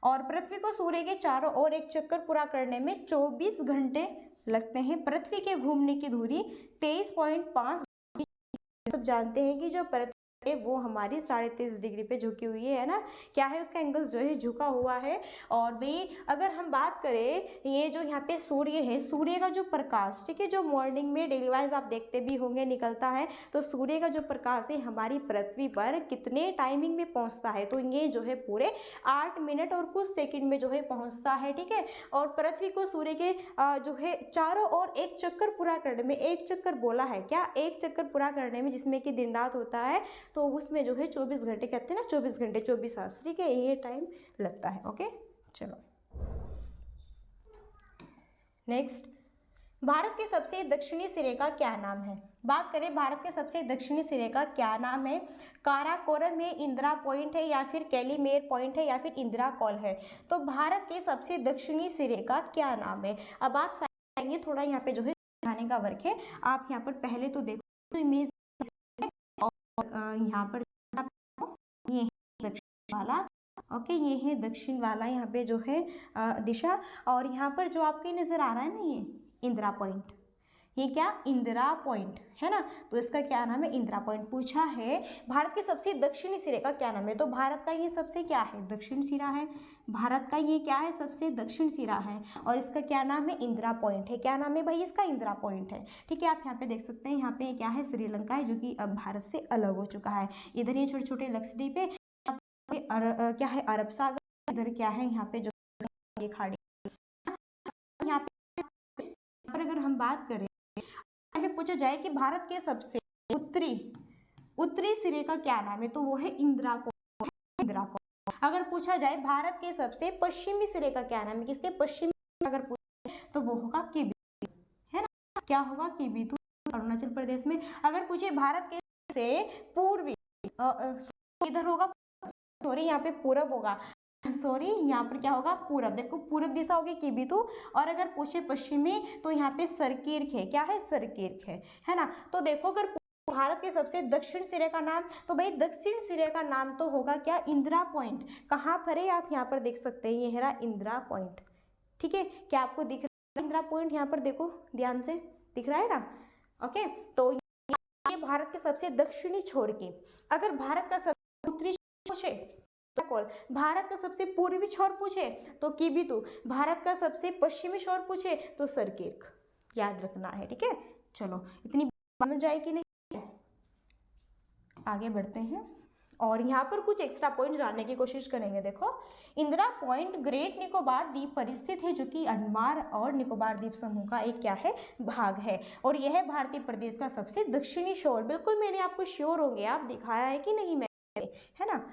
[SPEAKER 1] और पृथ्वी को सूर्य के चारों ओर एक चक्कर पूरा करने में 24 घंटे लगते हैं। पृथ्वी के घूमने की दूरी 23.5। सब जानते हैं कि जो पृथ्वी है वो हमारी 23.5 डिग्री पे झुकी हुई है ना, क्या है उसका एंगल जो है झुका हुआ है। और भाई अगर हम बात करें ये जो यहाँ पे सूर्य है, सूर्य का जो प्रकाश ठीक है जो मॉर्निंग में डेली वाइज आप देखते भी होंगे निकलता है, तो सूर्य का जो प्रकाश है हमारी पृथ्वी पर कितने टाइमिंग में पहुंचता है, तो ये जो है पूरे 8 मिनट और कुछ सेकंड में जो है पहुंचता है। ठीक है, और पृथ्वी को सूर्य के जो है चारों ओर एक चक्कर पूरा करने में, एक चक्कर बोला है क्या, एक चक्कर पूरा करने में जिसमें कि दिन रात होता है, तो उसमें जो है 24 घंटे कहते हैं ना, 24 घंटे 24 आवर्स ठीक है ये टाइम लगता है। ओके चलो नेक्स्ट, भारत के सबसे दक्षिणी सिरे का क्या नाम है? बात करें भारत के सबसे दक्षिणी सिरे का क्या नाम है? काराकोरम है, इंदिरा पॉइंट है, या फिर कैलीमेर पॉइंट है, या फिर इंदिरा कॉल है। तो भारत के सबसे दक्षिणी सिरे का क्या नाम है? अब आप आएंगे थोड़ा यहाँ पे जो है दिखाने का वर्क है। आप यहाँ पर पहले तो देखो इमेज, और यहाँ पर ये है दक्षिण वाला, ओके ये है दक्षिण वाला यहाँ पे जो है दिशा, और यहाँ पर जो आपके नजर आ रहा है ना ये इंदिरा पॉइंट, ये क्या इंदिरा पॉइंट है ना, तो इसका क्या नाम है? इंदिरा पॉइंट। पूछा है भारत के सबसे दक्षिणी सिरे का क्या नाम है, तो भारत का ये सबसे क्या है? दक्षिण सिरा है। भारत का ये क्या है? सबसे दक्षिण सिरा है, और इसका क्या नाम है? इंदिरा पॉइंट है। क्या नाम है भाई इसका? इंदिरा पॉइंट है। ठीक है, आप यहाँ पे देख सकते हैं, यहाँ पे क्या है? श्रीलंका है जो कि अब भारत से अलग हो चुका है। इधर ये छोटे छोटे लक्षद्वीप है, क्या है? अरब सागर। इधर क्या है? यहाँ पे जो ये खाड़ी। यहाँ पर अगर हम बात करें, पूछा जाए कि भारत के सबसे उत्तरी सिरे का क्या नाम है, तो वो है इंदिरा कॉल। इंदिरा कॉल। अगर पूछा जाए भारत के सबसे पश्चिमी सिरे का क्या नाम है, किसके पश्चिमी अगर पूछे तो वो होगा किबिथु है ना, क्या होगा? किबिथु अरुणाचल प्रदेश में। अगर पूछे भारत के से पूर्वी इधर होगा, सॉरी यहाँ पे पूरब होगा, सॉरी यहाँ पर क्या होगा? पूरब। देखो पूरब दिशा होगी किबिथु, और अगर पूछे पश्चिमी तो यहाँ पे सरकीर्क है। क्या है? सरकीर्क है ना। तो देखो अगर भारत के सबसे दक्षिण सिरे का नाम, तो भाई दक्षिण सिरे का नाम तो होगा क्या? इंदिरा पॉइंट। कहाँ पर है? आप यहाँ पर देख सकते हैं, ये है रहा इंदिरा पॉइंट। ठीक है, क्या आपको दिख रहा है इंदिरा पॉइंट? यहाँ पर देखो ध्यान से, दिख रहा है ना। ओके, तो ये भारत के सबसे दक्षिणी छोर की। अगर भारत का सबसे उत्तरी पूछे, भारत का सबसे पूर्वी छोर पूछे तो किबिथु, भारत का सबसे पश्चिमी छोर पूछे तो सरकीर्क, याद रखना है। ठीक है, चलो इतनी समझ जाए कि नहीं, आगे बढ़ते हैं और यहाँ पर कुछ एक्स्ट्रा पॉइंट जानने की कोशिश करेंगे। देखो इंदिरा पॉइंट ग्रेट निकोबार द्वीप पर स्थित है, जो कि अंडमान और निकोबार द्वीप समूह का एक क्या है? भाग है, और यह भारतीय प्रदेश का सबसे दक्षिणी शोर। बिल्कुल मैंने आपको श्योर होंगे आप दिखाया है कि नहीं मैंने, है ना।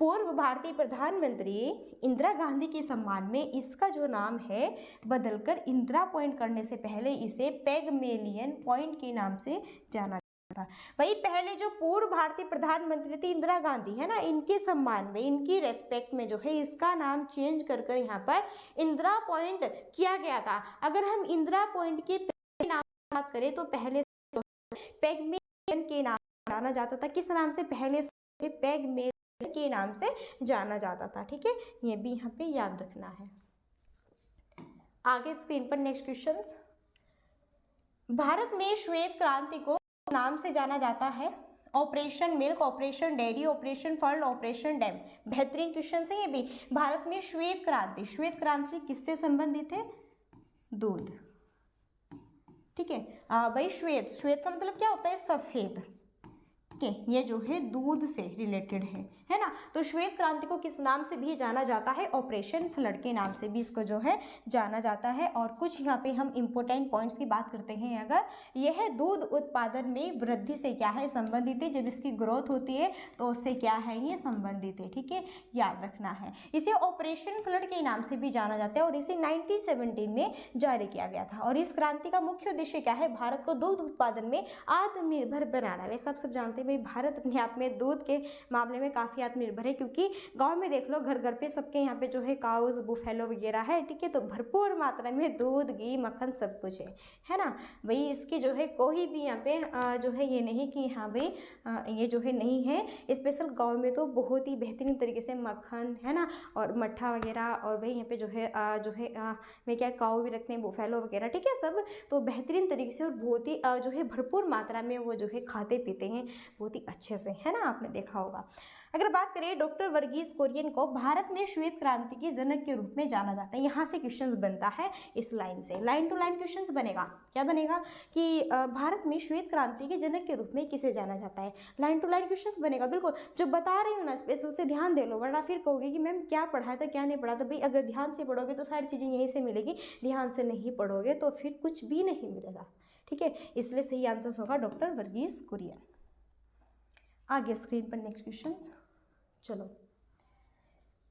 [SPEAKER 1] पूर्व भारतीय प्रधानमंत्री इंदिरा गांधी के सम्मान में इसका जो नाम है बदलकर इंदिरा पॉइंट करने से पहले इसे पैगमेलियन पॉइंट के नाम से जाना जाता था। वही पहले जो पूर्व भारतीय प्रधानमंत्री थी इंदिरा गांधी है ना, इनके सम्मान में, इनकी रेस्पेक्ट में जो है इसका नाम चेंज कर यहाँ पर इंदिरा पॉइंट किया गया था। अगर हम इंदिरा पॉइंट के नाम की बात करें तो पहले पैगमेलियन के नाम जाना जाता था। किस नाम से? पहले पैगमेलियन के नाम से जाना जाता था। ठीक है, ये भी यहाँ पे याद रखना है। आगे स्क्रीन पर नेक्स्ट क्वेश्चंस। भारत में श्वेत क्रांति को नाम से जाना जाता है? Operation milk, operation dairy, operation फल, ऑपरेशन डैम। बेहतरीन क्वेश्चन है ये भी। भारत में श्वेत क्रांति किससे संबंधित है? दूध। ठीक है भाई, श्वेत का मतलब क्या होता है? सफेद। ठीक है, ये जो है दूध से रिलेटेड है। है ना। तो श्वेत क्रांति को किस नाम से भी जाना जाता है, ऑपरेशन फ्लड के नाम से भी इसको जो है जाना जाता है। और कुछ यहाँ पे हम इंपॉर्टेंट पॉइंट्स की बात करते हैं, अगर यह दूध उत्पादन में वृद्धि से क्या है संबंधित है, जब इसकी ग्रोथ होती है तो उससे क्या है ये संबंधित है, ठीक है, याद रखना है। इसे ऑपरेशन फ्लड के नाम से भी जाना जाता है और इसे 1917 में जारी किया गया था। और इस क्रांति का मुख्य उद्देश्य क्या है, भारत को दूध उत्पादन में आत्मनिर्भर बनाना। वैसे आप सब जानते हैं भाई भारत अपने आप में दूध के मामले में काफ़ी आत्मनिर्भर है, क्योंकि गांव में देख लो घर घर पे सबके यहाँ पे जो है काउज बुफेलो वगैरह है, ठीक है, तो भरपूर मात्रा में दूध घी मक्खन सब कुछ है ना भाई। इसकी जो है कोई भी यहाँ पे जो है ये नहीं कि हाँ भाई ये जो है नहीं है, स्पेशल गाँव में तो बहुत ही बेहतरीन तरीके से मक्खन है ना और मट्ठा वगैरह, और भाई यहाँ पे जो है वे क्या काऊ भी रखते हैं बुफेलो वगैरह, ठीक है, सब तो बेहतरीन तरीके से और बहुत ही जो है भरपूर मात्रा में वो जो है खाते पीते हैं बहुत ही अच्छे से, है ना, आपने देखा होगा। अगर बात करें डॉक्टर वर्गीस कुरियन को भारत में श्वेत क्रांति के जनक के रूप में जाना जाता है, यहाँ से क्वेश्चन बनता है इस लाइन से, लाइन टू लाइन क्वेश्चन बनेगा। क्या बनेगा कि भारत में श्वेत क्रांति के जनक के रूप में किसे जाना जाता है, लाइन टू लाइन क्वेश्चन बनेगा। बिल्कुल जो बता रही हूँ ना स्पेशल से ध्यान दे लो, वरना फिर कहोगे कि मैम क्या पढ़ा था क्या नहीं पढ़ा था। भाई अगर ध्यान से पढ़ोगे तो सारी चीज़ें यहीं से मिलेगी, ध्यान से नहीं पढ़ोगे तो फिर कुछ भी नहीं मिलेगा, ठीक है। इसलिए सही आंसर होगा डॉक्टर वर्गीस कुरियन। आगे स्क्रीन पर नेक्स्ट क्वेश्चन, चलो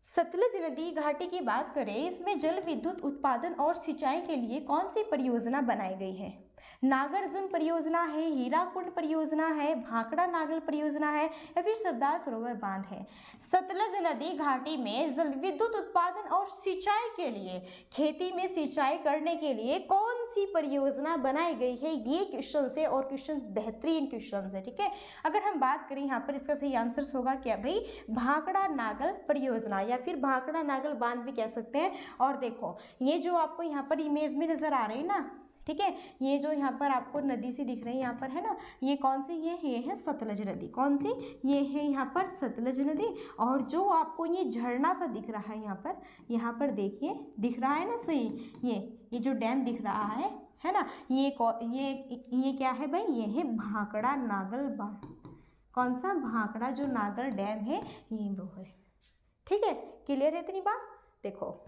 [SPEAKER 1] सतलज नदी घाटी की बात करें, इसमें जल विद्युत उत्पादन और सिंचाई के लिए कौन सी परियोजना बनाई गई है, नागार्जुन परियोजना है, हीराकुंड परियोजना है, भाखड़ा नागल परियोजना है या फिर सरदार सरोवर बांध है। सतलज नदी घाटी में जल विद्युत उत्पादन और सिंचाई के लिए, खेती में सिंचाई करने के लिए कौन सी परियोजना बनाई गई है, ये क्वेश्चन है और क्वेश्चन बेहतरीन क्वेश्चन है, ठीक है। अगर हम बात करें यहाँ पर इसका सही आंसर होगा क्या भाई, भाखड़ा नागल परियोजना या फिर भाखड़ा नागल बांध भी कह सकते हैं। और देखो ये जो आपको यहाँ पर इमेज में नजर आ रही है ना, ठीक है, ये जो यहाँ पर आपको नदी सी दिख रही है यहाँ पर, है ना, ये कौन सी, ये है सतलज नदी, कौन सी, ये है यहाँ पर सतलज नदी। और जो आपको ये झरना सा दिख रहा है यहाँ पर देखिए दिख रहा है ना सही, ये जो डैम दिख रहा है ना, ये क्या है भाई, ये है भाखड़ा नागल बांध। कौन सा, भाखड़ा जो नागल डैम है ये वो है, ठीक है। क्लियर है इतनी बात, देखो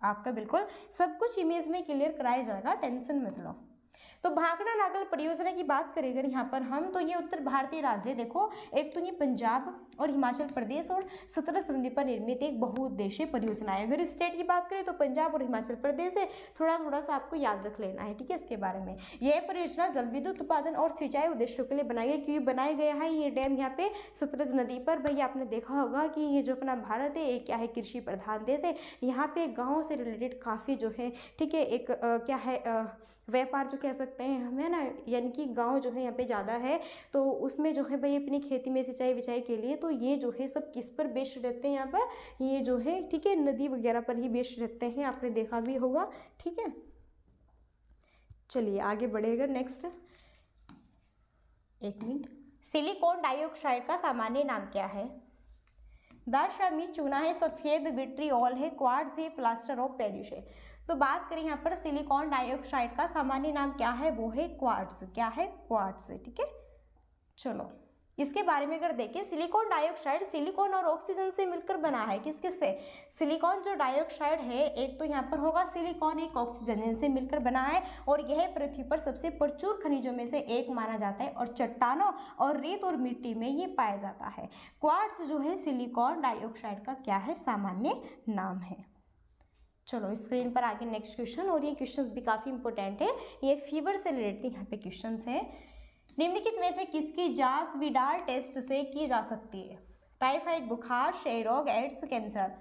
[SPEAKER 1] आपका बिल्कुल सब कुछ इमेज में क्लियर कराया जाएगा, टेंशन मत लो। तो भाखड़ा नागल परियोजना की बात करें अगर यहाँ पर हम, तो ये उत्तर भारतीय राज्य, देखो एक तो ये पंजाब और हिमाचल प्रदेश और सतलज नदी पर निर्मित एक बहुउद्देशीय परियोजना है। अगर स्टेट की बात करें तो पंजाब और हिमाचल प्रदेश है, थोड़ा सा आपको याद रख लेना है, ठीक है, इसके बारे में। यह परियोजना जल विद्युत उत्पादन और सिंचाई उद्देश्यों के लिए बनाई गई, क्योंकि बनाया गया है ये डैम यहाँ पे सतलज नदी पर। भाई आपने देखा होगा कि ये जो अपना भारत है ये क्या है, कृषि प्रधान देश है। यहाँ पे गाँव से रिलेटेड काफ़ी जो है, ठीक है, एक क्या है व्यापार जो कह सकते हैं हमें ना, यानी कि गांव जो है यहाँ पे ज़्यादा है, तो उसमें जो है भाई अपनी खेती में सिंचाई विचाई के लिए, तो ये जो है सब किस पर बेस्ड रहते हैं यहाँ पर, ये जो है, ठीक है, नदी वगैरह पर ही बेस्ड रहते हैं, आपने देखा भी होगा, ठीक है। चलिए आगे बढ़ेगा, नेक्स्ट एक मिनट, सिलिकॉन डाइऑक्साइड का सामान्य नाम क्या है, दाशामी चूना है, सफ़ेद विट्रियोल है, क्वार्ट्ज है, प्लास्टर ऑफ पेरिस है। तो बात करें यहाँ पर सिलिकॉन डाइऑक्साइड का सामान्य नाम क्या है, वो है क्वार्ट्ज, क्या है, क्वार्ट्ज, ठीक है। चलो इसके बारे में अगर देखें, सिलिकॉन डाइऑक्साइड सिलिकॉन और ऑक्सीजन से मिलकर बना है, किस किस से, सिलिकॉन जो डाइऑक्साइड है एक तो यहाँ पर होगा सिलिकॉन, एक ऑक्सीजन, इनसे मिलकर बना है। और यह पृथ्वी पर सबसे प्रचुर खनिजों में से एक माना जाता है और चट्टानों और रेत और मिट्टी में ये पाया जाता है। क्वार्ट्ज जो है सिलिकॉन डाइऑक्साइड का क्या है, सामान्य नाम है। चलो स्क्रीन पर आगे नेक्स्ट क्वेश्चन, और ये क्वेश्चन भी काफ़ी इंपॉर्टेंट है, ये फीवर से रिलेटेड यहाँ पे क्वेश्चन है। निम्नलिखित में से किसकी जांच विडाल टेस्ट से की जा सकती है, टाइफाइड बुखार, क्षय रोग, एड्स, कैंसर।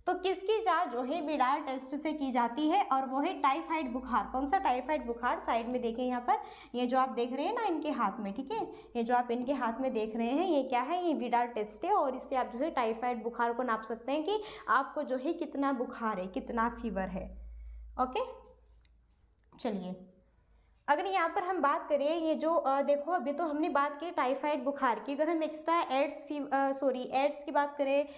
[SPEAKER 1] तो किसकी जांच जो है विडाल टेस्ट से की जाती है, और वो है टाइफाइड बुखार। कौन सा, टाइफाइड बुखार। साइड में देखें यहाँ पर, ये जो आप देख रहे हैं ना इनके हाथ में, ठीक है, ये जो आप इनके हाथ में देख रहे हैं ये क्या है, ये विडाल टेस्ट है, और इससे आप जो है टाइफाइड बुखार को नाप सकते हैं कि आपको जो है कितना बुखार है, कितना फीवर है। ओके चलिए अगर यहाँ पर हम बात करें ये जो देखो अभी तो हमने बात की टाइफाइड बुखार की, अगर हम एक्स्ट्रा एड्स की बात करें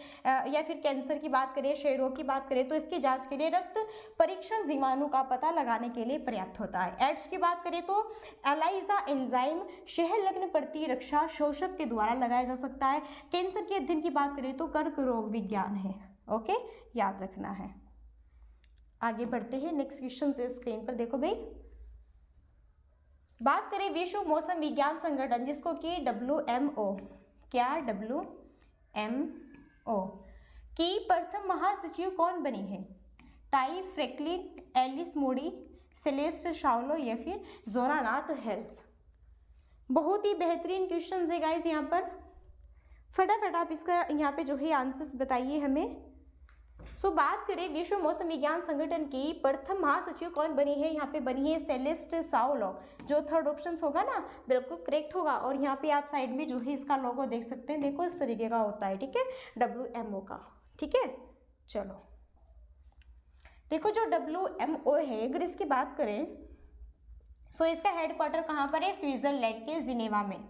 [SPEAKER 1] या फिर कैंसर की बात करें, क्षय रोग की बात करें, तो इसकी जांच के लिए रक्त परीक्षण जीवाणु का पता लगाने के लिए पर्याप्त होता है। एड्स की बात करें तो एलाइजा एंजाइम सहलग्न प्रतिरक्षा शोषक के द्वारा लगाया जा सकता है। कैंसर के अध्ययन की बात करें तो कर्क रोग विज्ञान है। ओके, याद रखना है। आगे बढ़ते हैं, नेक्स्ट क्वेश्चन से स्क्रीन पर देखो भाई। बात करें विश्व मौसम विज्ञान संगठन, जिसको कि WMO, क्या WMO की प्रथम महासचिव कौन बनी है? Ty Franklin, Alice Moody, Celeste Saulo या फिर जोनानाथ हेल्स। बहुत ही बेहतरीन क्वेश्चन है गाइस। यहाँ पर फटाफट आप इसका यहाँ पे जो है आंसर्स बताइए हमें। बात करें विश्व मौसम विज्ञान संगठन की प्रथम महासचिव कौन बनी है? यहाँ पे बनी है सेलेस्ट शाओलो, जो थर्ड ऑप्शन होगा ना, बिल्कुल करेक्ट होगा। और यहाँ पे आप साइड में जो है इसका लोगो देख सकते हैं, देखो इस तरीके का होता है, ठीक है, WMO का, ठीक है। चलो देखो जो WMO है, अगर इसकी बात करें इसका हेडक्वार्टर कहाँ पर है? स्विट्जरलैंड के जिनेवा में।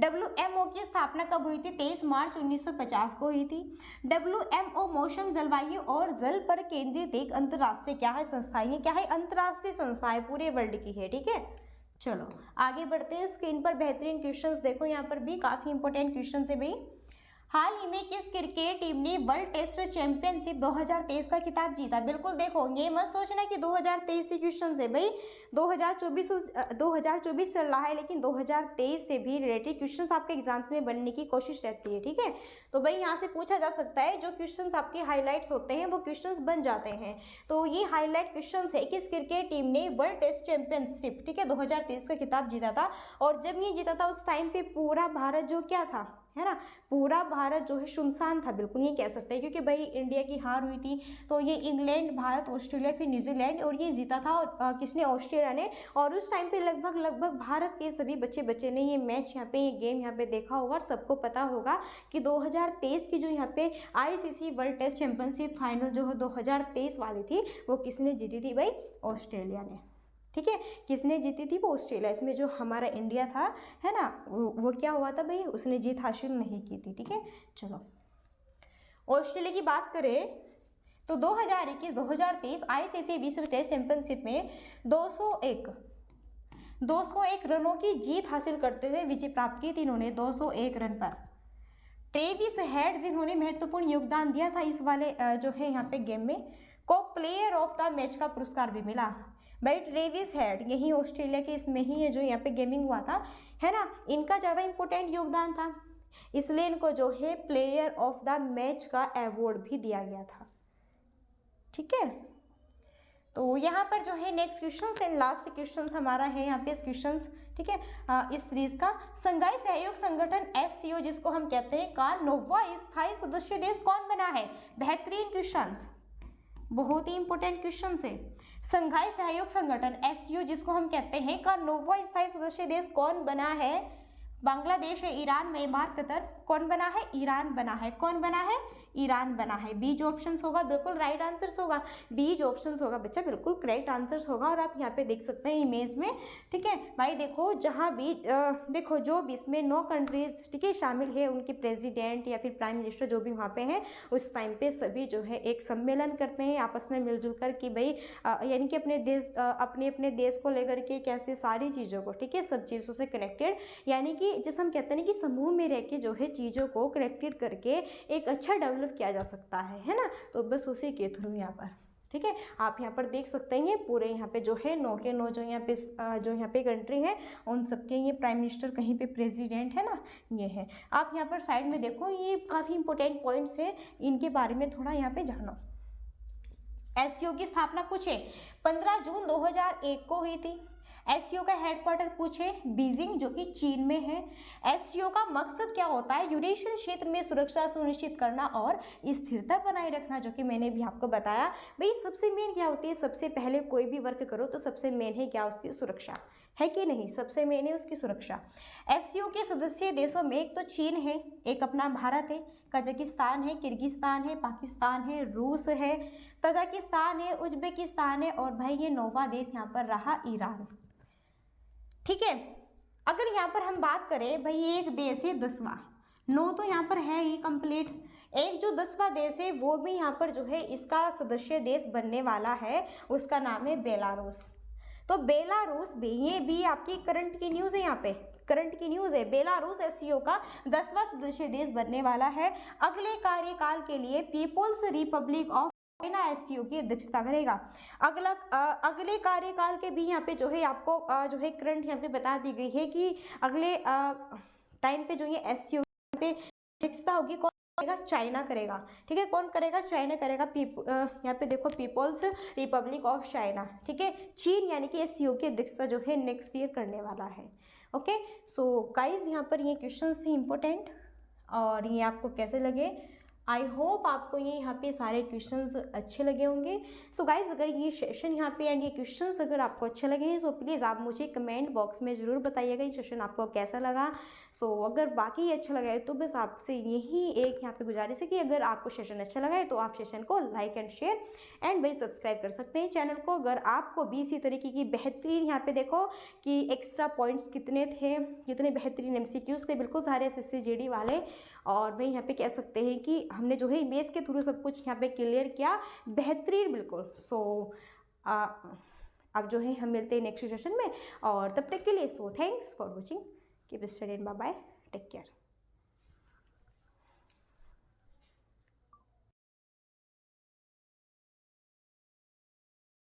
[SPEAKER 1] WMO की स्थापना कब हुई थी? 23 मार्च 1950 को हुई थी। WMO मौसम, जलवायु और जल पर केंद्रित एक अंतर्राष्ट्रीय क्या है? संस्था है। क्या है? अंतर्राष्ट्रीय संस्था है, पूरे वर्ल्ड की है, ठीक है। चलो आगे बढ़ते हैं। स्क्रीन पर बेहतरीन क्वेश्चंस देखो, यहाँ पर भी काफी इंपॉर्टेंट क्वेश्चंस है भाई। हाल ही में किस क्रिकेट टीम ने वर्ल्ड टेस्ट चैंपियनशिप 2023 का खिताब जीता? बिल्कुल देखो, ये मत सोचना कि 2023 से क्वेश्चन है भाई, 2024 चल रहा है, लेकिन 2023 से भी रिलेटेड क्वेश्चन आपके एग्जाम में बनने की कोशिश रहती है, ठीक है। तो भाई यहाँ से पूछा जा सकता है, जो क्वेश्चन आपके हाईलाइट्स होते हैं वो क्वेश्चन बन जाते हैं। तो ये हाईलाइट क्वेश्चन है, किस क्रिकेट टीम ने वर्ल्ड टेस्ट चैंपियनशिप, ठीक है, 2023 का खिताब जीता था। और जब ये जीता था उस टाइम पे पूरा भारत जो क्या था, है ना, पूरा भारत जो है सुनसान था, बिल्कुल ये कह सकते हैं, क्योंकि भाई इंडिया की हार हुई थी। तो ये इंग्लैंड, भारत, ऑस्ट्रेलिया, फिर न्यूजीलैंड, और ये जीता था और किसने? ऑस्ट्रेलिया ने। और उस टाइम पे लगभग भारत के सभी बच्चे ने ये मैच यहाँ पे, ये गेम यहाँ पे देखा होगा। और सबको पता होगा कि 2023 की जो यहाँ पे ICC world test championship final जो है 2023 वाली थी, वो किसने जीती थी भाई? ऑस्ट्रेलिया ने, ठीक है। किसने जीती थी? वो ऑस्ट्रेलिया। इसमें जो हमारा इंडिया था, है ना, वो क्या हुआ था भाई? उसने जीत हासिल नहीं की थी, ठीक है। चलो ऑस्ट्रेलिया की बात करें तो 2021-2023 ICC विश्व टेस्ट चैंपियनशिप में 201 रनों की जीत हासिल करते हुए विजय प्राप्त की थी इन्होंने, 201 रन पर। ट्रेविस हेड, जिन्होंने महत्वपूर्ण योगदान दिया था इस वाले जो है यहाँ पे गेम में, को प्लेयर ऑफ द मैच का पुरस्कार भी मिला भाई। ट्रेविस हेड यही ऑस्ट्रेलिया के इसमें ही है जो यहाँ पे गेमिंग हुआ था, है ना, इनका ज़्यादा इंपॉर्टेंट योगदान था, इसलिए इनको जो है प्लेयर ऑफ द मैच का अवार्ड भी दिया गया था, ठीक है। तो यहाँ पर जो है next question and last question हमारा है यहाँ पे क्वेश्चन, ठीक है, इस सीरीज का। संघाई सहयोग संगठन SCO, जिसको हम कहते हैं, का नौवां स्थायी सदस्य देश कौन बना है? बेहतरीन क्वेश्चन, बहुत ही इंपॉर्टेंट क्वेश्चन है। संघाई सहयोग संगठन SCO, जिसको हम कहते हैं, का नौवां स्थायी सदस्य देश कौन बना है? बांग्लादेश है, ईरान, म्यांमार, कतर। कौन बना है? ईरान बना है। कौन बना है? ईरान बना है। बी जो ऑप्शन होगा बिल्कुल राइट आंसर होगा, बी जो ऑप्शन होगा बच्चा बिल्कुल करेक्ट आंसर होगा। और आप यहाँ पे देख सकते हैं इमेज में, ठीक है भाई। देखो जहाँ भी देखो जो भी इसमें 9 कंट्रीज, ठीक है, शामिल है, उनके प्रेसिडेंट या फिर प्राइम मिनिस्टर जो भी वहाँ पे हैं, उस टाइम पे सभी जो है एक सम्मेलन करते हैं आपस में मिलजुल कर कि भाई यानी कि अपने देश को लेकर के कैसे सारी चीज़ों को, ठीक है, सब चीज़ों से कनेक्टेड, यानी कि जैसे हम कहते हैं कि समूह में रह के जो है चीज़ों को कनेक्टेड करके एक अच्छा डेवलप किया जा सकता है ना। तो बस उसी के थ्रू यहाँ पर, ठीक है, आप यहाँ पर देख सकते हैं पूरे यहाँ पे जो है 9 के 9 जो यहाँ पे कंट्री है, उन सबके ये प्राइम मिनिस्टर, कहीं पे प्रेसिडेंट, है ना, ये है। आप यहाँ पर साइड में देखो, ये काफ़ी इंपॉर्टेंट पॉइंट्स है, इनके बारे में थोड़ा यहाँ पे जानो। SCO की स्थापना पूछे 15 जून 2001 को हुई थी। SCO का हेडक्वार्टर पूछे बीजिंग, जो कि चीन में है। SCO का मकसद क्या होता है? यूरेशियन क्षेत्र में सुरक्षा सुनिश्चित करना और स्थिरता बनाए रखना, जो कि मैंने भी आपको बताया भाई। सबसे मेन क्या होती है? सबसे पहले कोई भी वर्क करो तो सबसे मेन है क्या? उसकी सुरक्षा, है कि नहीं? सबसे मेन है उसकी सुरक्षा। SCO के सदस्य देशों में एक तो चीन है, एक अपना भारत है, कजाकिस्तान है, किर्गिस्तान है, पाकिस्तान है, रूस है, तजाकिस्तान है, उज्बेकिस्तान है, और भाई ये 9वां देश यहाँ पर रहा ईरान। ठीक है। अगर यहाँ पर हम बात करें भाई एक देश है 10वां, 9 तो यहाँ पर है ही कंप्लीट, एक जो 10वां देश है वो भी यहाँ पर जो है इसका सदस्य देश बनने वाला है, उसका नाम है बेलारूस। तो बेलारूस भी, ये भी आपकी करंट की न्यूज़ है, यहाँ पे करंट की न्यूज़ है। बेलारूस एससीओ का 10वां सदस्य देश बनने वाला है। अगले कार्यकाल के लिए People's Republic of China SCO की अध्यक्षता करेगा। अगले कार्यकाल के भी यहाँ पे जो है आपको जो है करंट यहाँ पे बता दी गई है कि अगले टाइम पे जो ये एससीओ पे अध्यक्षता होगी, कौन करेगा? चाइना करेगा। ठीक है, कौन करेगा? चाइना करेगा। यहाँ पे देखो पीपल्स रिपब्लिक ऑफ चाइना, ठीक है, चीन यानी कि एससीओ की अध्यक्षता जो है नेक्स्ट ईयर करने वाला है। ओके, सो गाइज यहाँ पर ये क्वेश्चंस थे इंपॉर्टेंट, और ये आपको कैसे लगे? आई होप आपको ये यहाँ पे सारे क्वेश्चंस अच्छे लगे होंगे। सो गाइज अगर ये सेशन यहाँ पे एंड ये क्वेश्चंस अगर आपको अच्छे लगे हैं, सो प्लीज़ आप मुझे कमेंट बॉक्स में ज़रूर बताइएगा ये सेशन आपको कैसा लगा। सो अगर वाकई अच्छा लगा है तो बस आपसे यही एक यहाँ पे गुजारिश है कि अगर आपको सेशन अच्छा लगा है तो आप सेशन को लाइक एंड शेयर एंड भाई सब्सक्राइब कर सकते हैं चैनल को। अगर आपको भी इसी तरीके की बेहतरीन यहाँ पे देखो कि एक्स्ट्रा पॉइंट्स कितने थे, कितने बेहतरीन एमसीक्यूज थे, बिल्कुल सारे एसएससी जीडी वाले, और भाई यहाँ पे कह सकते हैं कि हमने जो है इमेज के थ्रू सब कुछ यहाँ पे क्लियर किया, बेहतरीन बिल्कुल। सो अब जो है हम मिलते हैं नेक्स्ट सेशन में, और तब तक के लिए so thanks for watching, keep studying, bye bye, take care.